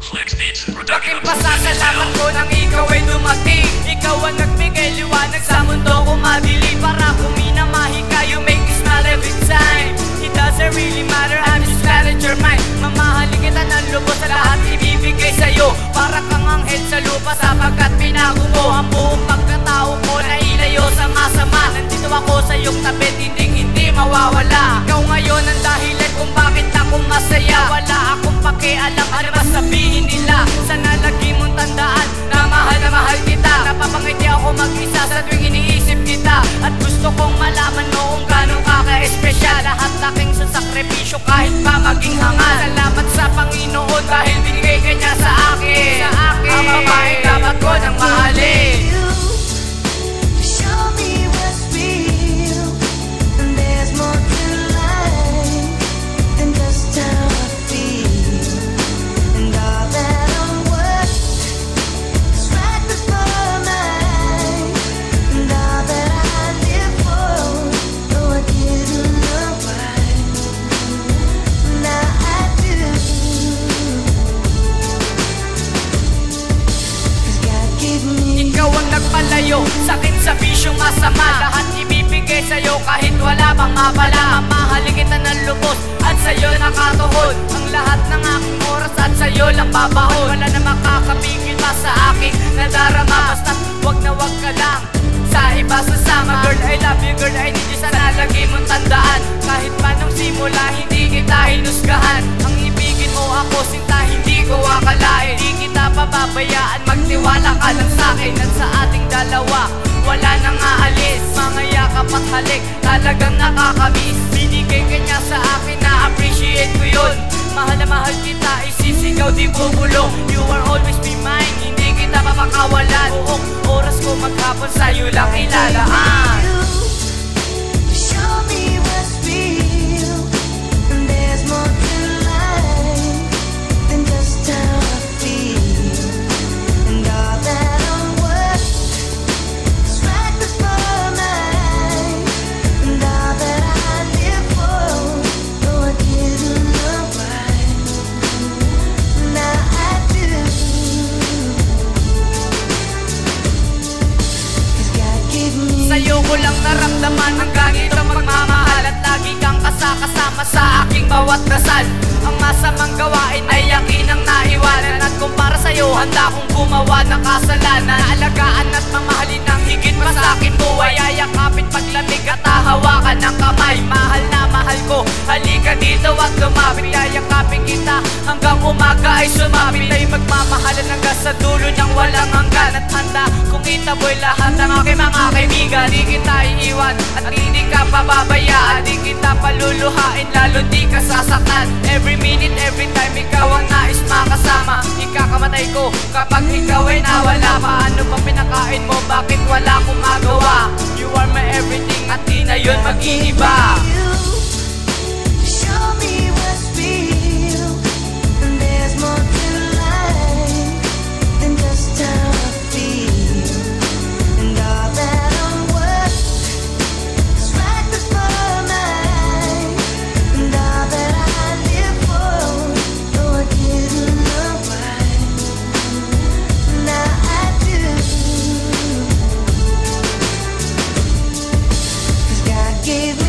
Aking pasasalamat ko nang ikaw ay dumating. Ikaw ang nagbigay liwanag sa mundo kong madilim. Para kuminamahi ka, you make me smile every time. It doesn't really matter, I'm just glad that you're mine. Mamahalin kita ng lubos sa lahat ibibigay sa'yo. Para kang anghel sa lupa sapagkat pinago mo ang buong pagkatao ko na ilayo sa masama. Nandito ako sa iyong tabi, hindi mawawala. Ikaw ngayon ang dahilan kung bakit ako masaya. Wala akong pakialam ano masabihin nila. Sana lagi mong tandaan na mahal kita. Napapangiti ako mag-isa sa tuwing iniisip kita. At gusto kong malaman mo kung gano'n ka ka-espesyal. Lahat laking sa sakripisyo kahit pa maging hangal. Salamat sa Panginoon dahil binigay ka niya sa akin. Ang babaeng dapat ko nang mahalin. Sakit sa bisyong masama, lahat ibibigay sa'yo kahit wala pang mapala. Mamahalin kita ng lubos at sa'yo nakatuhod ang lahat ng aking oras at sa'yo lang babahon. Wala na makakapigil pa sa aking nadarama. Basta't wag na wag ka lang sa iba sasama. Girl, I love you, girl, I need you. Sana lagi mong tandaan kahit manong simula hindi kita hinusgahan. Ang ibigin mo ako sinta hindi ko akalain. Di kita pababayaan, magtiwala ka lang sa'kin. At sa ating dalawa wala nang aalis. Mga yakap at halik talagang nakakamiss. Binigay ka niya sa akin na appreciate ko yun. Mahal na mahal kita, isisigaw di bubulong. You are always be mine, hindi kita mapakawalan. Buong oras ko maghapon sa'yo lang ilalaan. Sa'yo ko lang naramdaman ang ganito magmamahal. At lagi kang kasama sa aking bawat dasal. Ang masamang gawain ay yakinang naiwanan. At kung para sa'yo handa kong gumawa ng kasalanan. Naalagaan at mamahalin ng higit pa sa akin buhay. Ayakapin paglamig at hahawakan ng kamay. Mahal na mahal ko, halika dito at lumapit. Ayakapin kita hanggang umaga ay sumapit. Tayo magmamahalan hanggang sa dulo ng walang hanggan. At handa kung itaboy lahat ng aking mga kaibigan. Di kita iiwan at hindi ka pababayaan. Di kita paluluhain lalo di ka sasaktan. Every minute, every time ikaw ang nais makasama. Ikakamatay ko kapag ikaw ay nawala. Paano pa pinakain mo? Bakit wala akong magawa? You are my everything at di na yun mag-iiba. Gave